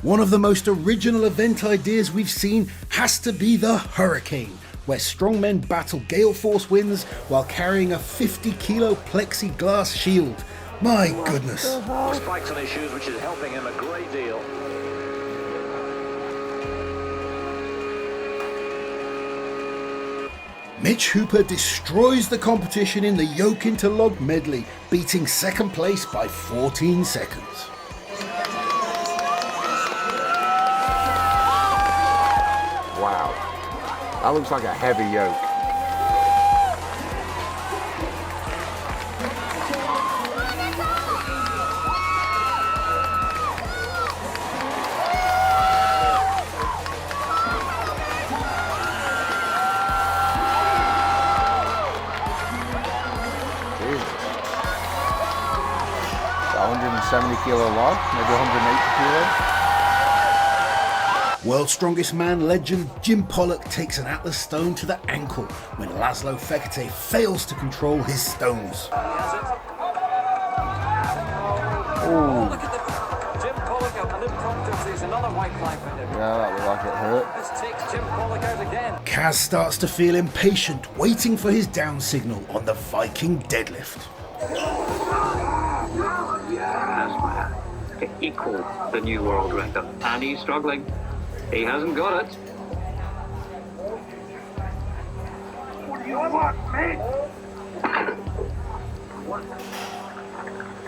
One of the most original event ideas we've seen has to be the Hurricane, where strongmen battle gale force winds while carrying a 50-kilo plexiglass shield. My goodness. Spikes on his shoes, which is helping him a great deal. Mitch Hooper destroys the competition in the yoke interlog medley, beating second place by 14 seconds. Wow, that looks like a heavy yoke. Jesus. 170 kilo log, maybe 180 kilo. World's Strongest Man legend Jim Pollock takes an Atlas stone to the ankle when Laszlo Fekete fails to control his stones. He has it. Ooh. Look at the Jim Pollock, an impromptu. There's another white flag for him. Yeah, that looked like it hurt. This takes Jim Pollock out again. Kaz starts to feel impatient, waiting for his down signal on the Viking deadlift. To equal the new world record, and he's struggling. He hasn't got it. What do you want, mate?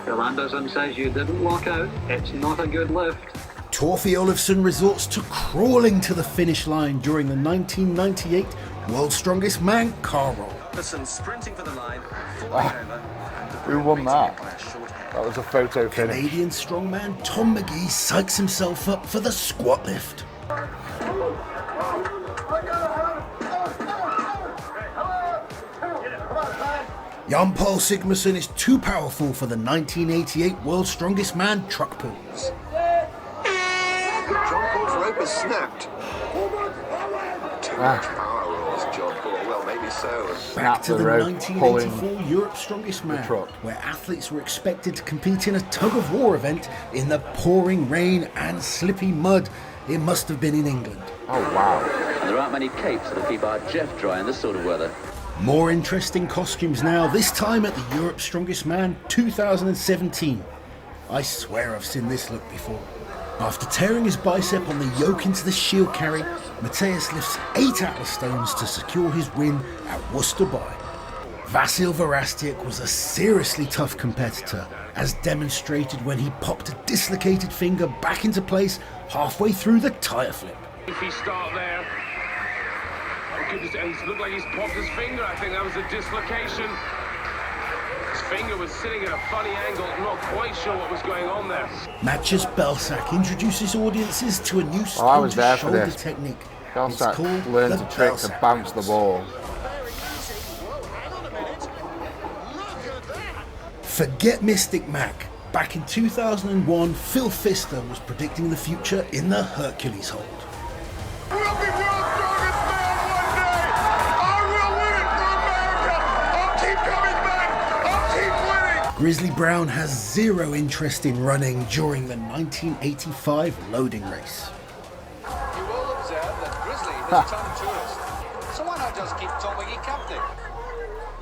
Phil Anderson says you didn't walk out. It's not a good lift. Torfi Olofsson resorts to crawling to the finish line during the 1998 World's Strongest Man car roll. Anderson sprinting for the line, falling over. Who won that? That was a photo finish. Canadian strongman Tom McGee psychs himself up for the squat lift. Jan Paul Sigmarsson is too powerful for the 1988 World's Strongest Man truck pulls. John Paul's rope has snapped. Too much power rules, John Paul. Well, maybe so. Back to the rope, 1984 Europe's Strongest Man, where athletes were expected to compete in a tug-of-war event in the pouring rain and slippy mud. It must have been in England. Oh, wow. There aren't many capes that'll keep our Jeff dry in this sort of weather. More interesting costumes now, this time at the Europe's Strongest Man 2017. I swear I've seen this look before. After tearing his bicep on the yoke into the shield carry, Mateus lifts 8 Atlas stones to secure his win at Worcester Bay. Vasil Verastiak was a seriously tough competitor, as demonstrated when he popped a dislocated finger back into place halfway through the tire flip. If he start there, oh goodness, and it looked like he's popped his finger. I think that was a dislocation. His finger was sitting at a funny angle, not quite sure what was going on there. Matches Belsac introduces audiences to a new I was there for shoulder this. technique. Belsac It's called learned the a trick to Belsac bounce the ball. Forget Mystic Mac. Back in 2001, Phil Pfister was predicting the future in the Hercules hold. We'll be world's strongest man one day! I will win it for America! I'll keep coming back! I'll keep winning! Grizzly Brown has zero interest in running during the 1985 loading race. You will observe that Grizzly is a town tourist. So why not just keep Tom McGee captain?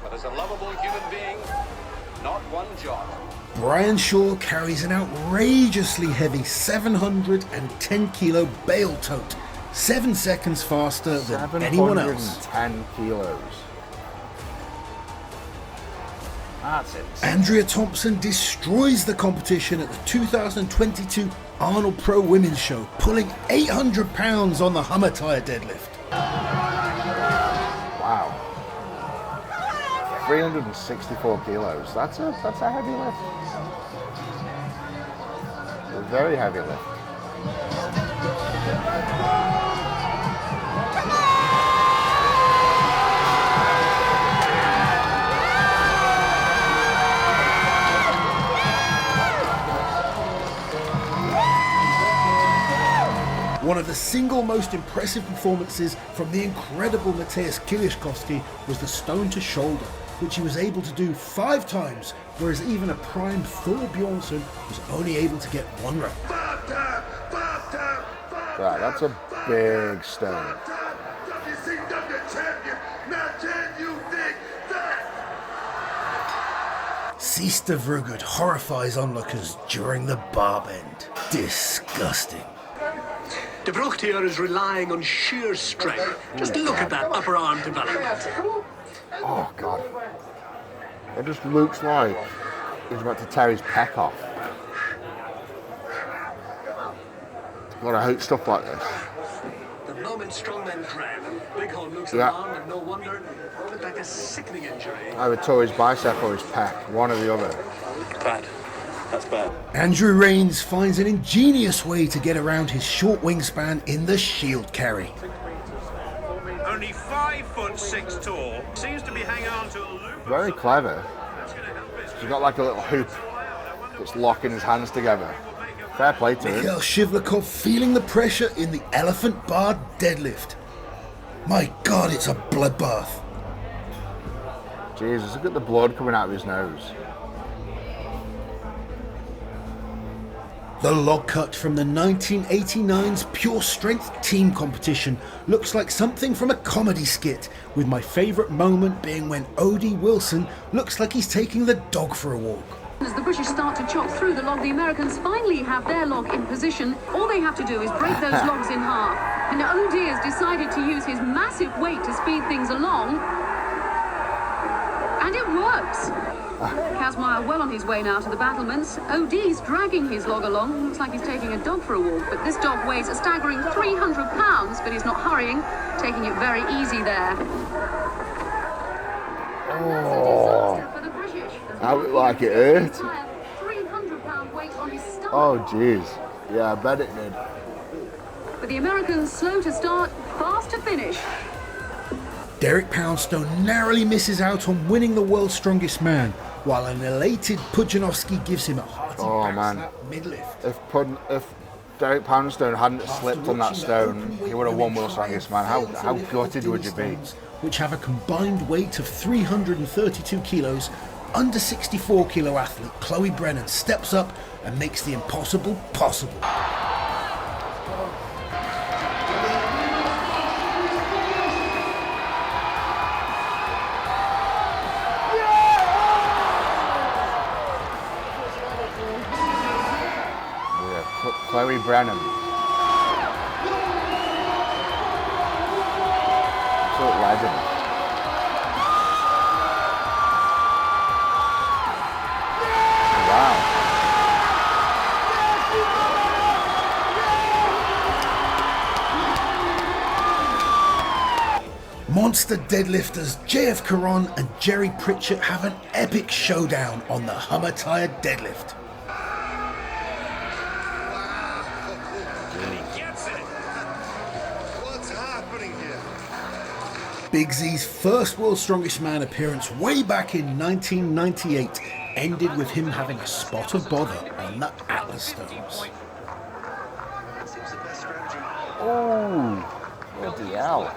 But as a lovable human being, not one jot. Brian Shaw carries an outrageously heavy 710 kilo bale tote, 7 seconds faster than anyone else. 710 kilos. That's it. Andrea Thompson destroys the competition at the 2022 Arnold Pro Women's Show, pulling 800 pounds on the Hummer tire deadlift. Wow. 364 kilos. That's a heavy lift. A very heavy lift. One of the single most impressive performances from the incredible Mateusz Kieliszkowski was the stone to shoulder, which he was able to do 5 times, whereas even a primed Thor Bjornsson was only able to get 1 rep. 5 times! 5 times! Right, that's a big stone. WCW champion. Now can you dig that? Siestervrugud horrifies onlookers during the bar bend. Disgusting. De Vrucht here is relying on sheer strength. Just look at that upper arm development. Oh, God. It just looks like he's about to tear his pec off. God, I hate stuff like this. The moment Strongman grab, Bighorn looks Yeah. alarmed, and no wonder. It looked like a sickening injury. Either tore his bicep or his pec, one or the other. Bad. That's bad. Andrew Reigns finds an ingenious way to get around his short wingspan in the shield carry. Only 5'6" tall, seems to be hanging on to a loop. Very clever. He's got like a little hoop that's locking his hands together. Fair play to him. Mikhail Shivlikov feeling the pressure in the elephant bar deadlift. My God, it's a bloodbath. Jesus, look at the blood coming out of his nose. The log cut from the 1989's Pure Strength team competition looks like something from a comedy skit, with my favourite moment being when Odie Wilson looks like he's taking the dog for a walk. As the British start to chop through the log, the Americans finally have their log in position. All they have to do is break those logs in half. And Odie has decided to use his massive weight to speed things along. And it works. Kazmaier well on his way now to the battlements. Odie's dragging his log along. Looks like he's taking a dog for a walk, but this dog weighs a staggering 300 pounds, but he's not hurrying, taking it very easy there. Oh, that looked like it hurt. 300-pound weight on his stomach. Oh, jeez. Yeah, I bet it did. But the Americans slow to start, fast to finish. Derek Poundstone narrowly misses out on winning the world's strongest man, while an elated Pudzianowski gives him a hearty backslap mid-lift. If Derek Poundstone hadn't slipped on that stone, he would have won World's Strongest Man. How gutted would you be? Which have a combined weight of 332 kilos, under 64 kilo athlete Chloe Brennan steps up and makes the impossible possible. Chloe Brennan. Absolute legend. Wow. Monster deadlifters JF Caron and Jerry Pritchett have an epic showdown on the Hummer Tire deadlift. Big Z's first World's Strongest Man appearance way back in 1998 ended with him having a spot of bother on the Atlas Stones. Oh, bloody hell.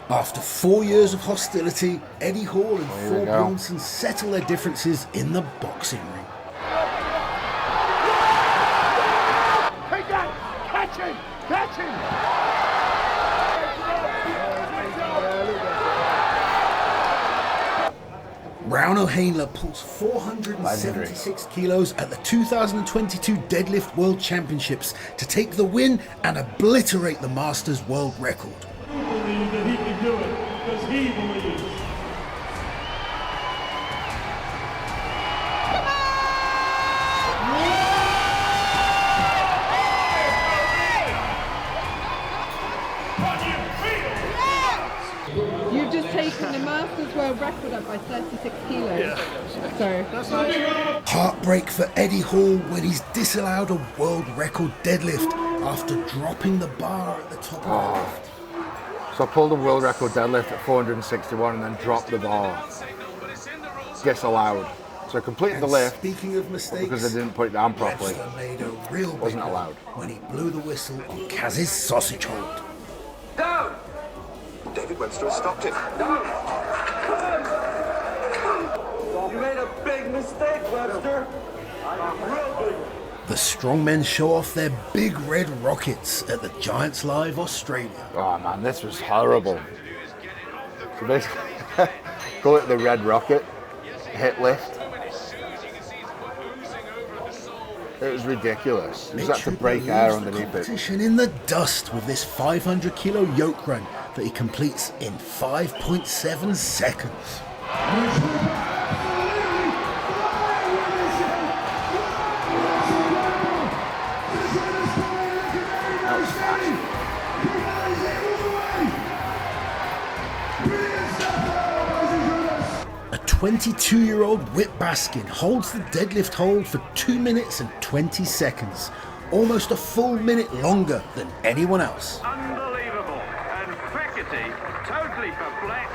After 4 years of hostility, Eddie Hall and Thor Bronson settle their differences in the boxing ring. Take that! Catch him! Catch him! Brown O'Hainler pulls 476 kilos at the 2022 Deadlift World Championships to take the win and obliterate the Masters world record. You believe that he can do it because he believes. You've just taken the Masters world record up by 36 kilos. So Heartbreak for Eddie Hall when he's disallowed a world record deadlift after dropping the bar at the top of the lift. So I pulled a world record deadlift at 461 and then dropped the bar. Disallowed. So I completed the lift. Speaking of mistakes, because I didn't put it down properly. Webster made a real Wasn't big allowed. when he blew the whistle on Kaz's sausage hold. Down! David Webster has stopped him. You made a big mistake, Webster. Real big. The strongmen show off their big red rockets at the Giants Live Australia. Oh man, this was horrible. So basically, call it the red rocket, hit lift. It was ridiculous. You just had to break air underneath it. Competition in the dust with this 500 kilo yoke run that he completes in 5.7 seconds. That was fast. A 22-year-old Whip Baskin holds the deadlift hold for 2 minutes and 20 seconds, almost a full minute longer than anyone else. Unbelievable. And Fekete, totally perplexed.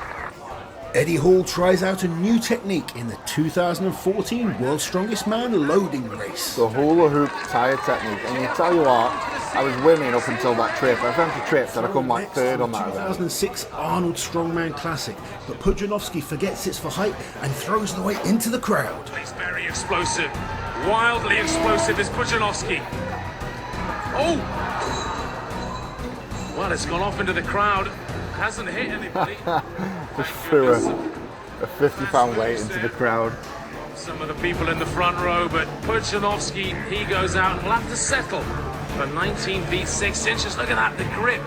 Eddie Hall tries out a new technique in the 2014 World's Strongest Man loading race. The hula hoop tire technique, and you tell you what, I was winning up until that trip. I found the trip that I come like third on that event. 2006 Arnold Strongman Classic, but Pudzianowski forgets it's for height and throws the weight into the crowd. He's very explosive, wildly explosive is Pudzianowski. Oh! Well, it's gone off into the crowd. Hasn't hit anybody. Just threw a 50-pound weight into the crowd. Some of the people in the front row, but Pudzianowski, he goes out and will have to settle for 19 feet 6 inches. Look at that, the grip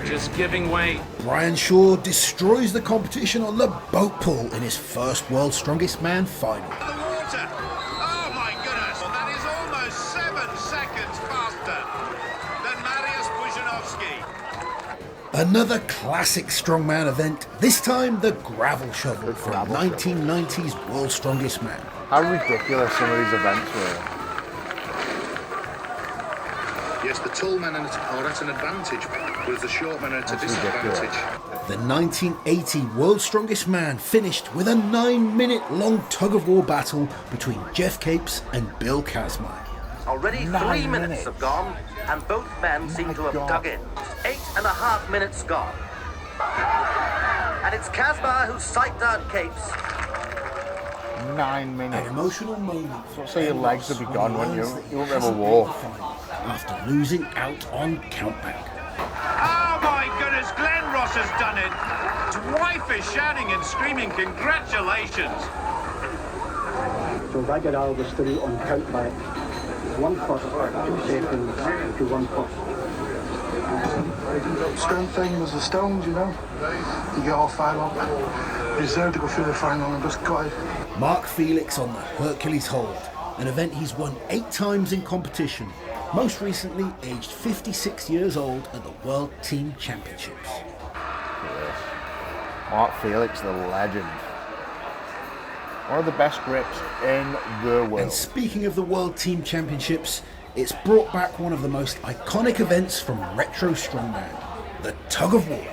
just giving way. Brian Shaw destroys the competition on the boat pull in his first World's Strongest Man final. The water. Oh my goodness. Well, that is almost 7 seconds faster than Mariusz Pudzianowski. Another classic strongman event, this time the gravel shovel from 1990's World's Strongest Man. How ridiculous some of these events were. Yes, the tall men are at an advantage, whereas the short men are at a disadvantage. The 1980 World's Strongest Man finished with a 9-minute-long tug-of-war battle between Jeff Capes and Bill Kazmaier. Already 3 minutes have gone, and both men seem to have dug in. 8.5 minutes gone. And it's Kazmaier who psyched out Capes. 9 minutes. An emotional moment. So your legs would be gone when you won't ever walk. After losing out on countback. Oh my goodness, Glenn Ross has done it. His wife is shouting and screaming, congratulations. So that got out of the study on countback. 1 foot, 2 seconds to 1 foot. Stone thing was the stones, you know. You get all 5 up. Deserved to go through the final and just got it. Mark Felix on the Hercules hold, an event he's won 8 times in competition, most recently aged 56 years old at the World Team Championships. Yes. Mark Felix, the legend. One of the best grips in the world. And speaking of the World Team Championships, it's brought back one of the most iconic events from retro strongman, the Tug-of-war.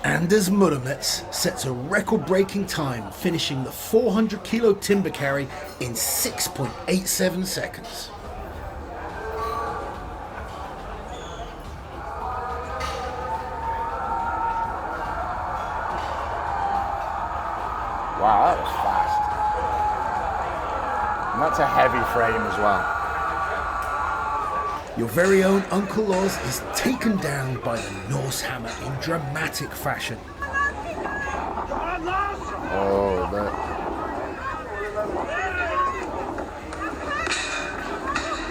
Anders Muromets sets a record-breaking time, finishing the 400-kilo timber carry in 6.87 seconds. Wow, that was fast. And that's a heavy frame as well. Your very own Uncle Oz is taken down by the Norse hammer in dramatic fashion. Oh, that.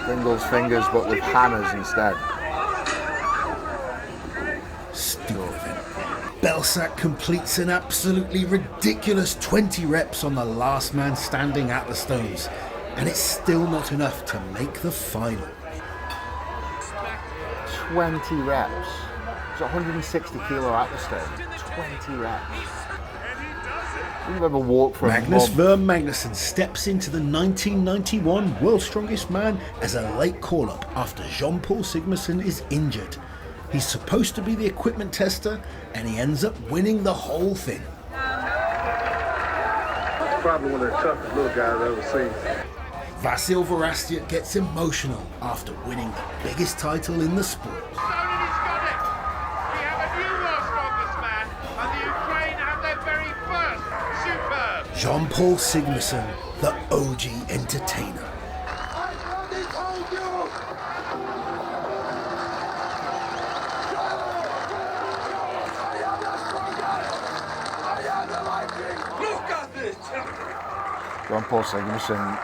Dingle's fingers, but with hammers instead. Stupid. Belsac completes an absolutely ridiculous 20 reps on the last man standing at the stones, and it's still not enough to make the final. 20 reps. It's 160 kilo at the stone. 20 reps. You've ever walked from Magnus Verm Magnusson steps into the 1991 World's Strongest Man as a late call-up after Jean-Paul Sigmarsson is injured. He's supposed to be the equipment tester, and he ends up winning the whole thing. Probably one of the toughest little guys I've ever seen. Vasil Varastyuk gets emotional after winning the biggest title in the sport. We have a new world strongest man, and the Ukraine have their very first superb. Jean-Paul Sigmarsson, the OG entertainer. Jean-Paul Sigmarsson,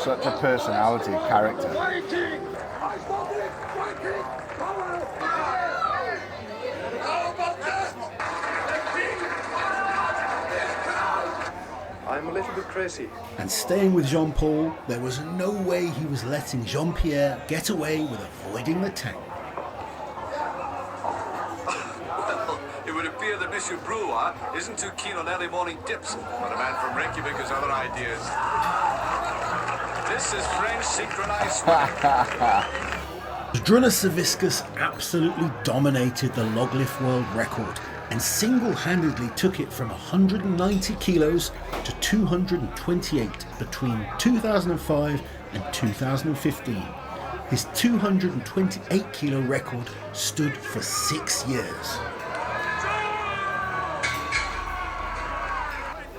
such a personality, character. I'm a little bit crazy. And staying with Jean-Paul, there was no way he was letting Jean-Pierre get away with avoiding the tank. Well, it would appear that Monsieur Brewer isn't too keen on early morning dips, but a man from Reykjavik has other ideas. This is French synchronized swimming. Zdruna Savickas absolutely dominated the log lift world record and single-handedly took it from 190 kilos to 228 between 2005 and 2015. His 228 kilo record stood for 6 years.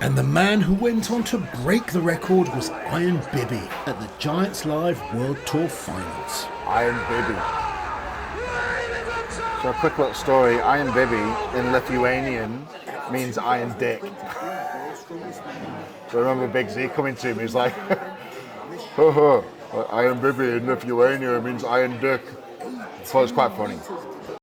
And the man who went on to break the record was Iron Bibi at the Giants Live World Tour Finals. Iron Bibi. So a quick little story, Iron Bibi in Lithuanian means iron dick. So I remember Big Z coming to me, he was like, Iron Bibi in Lithuania means iron dick. I thought it was quite funny.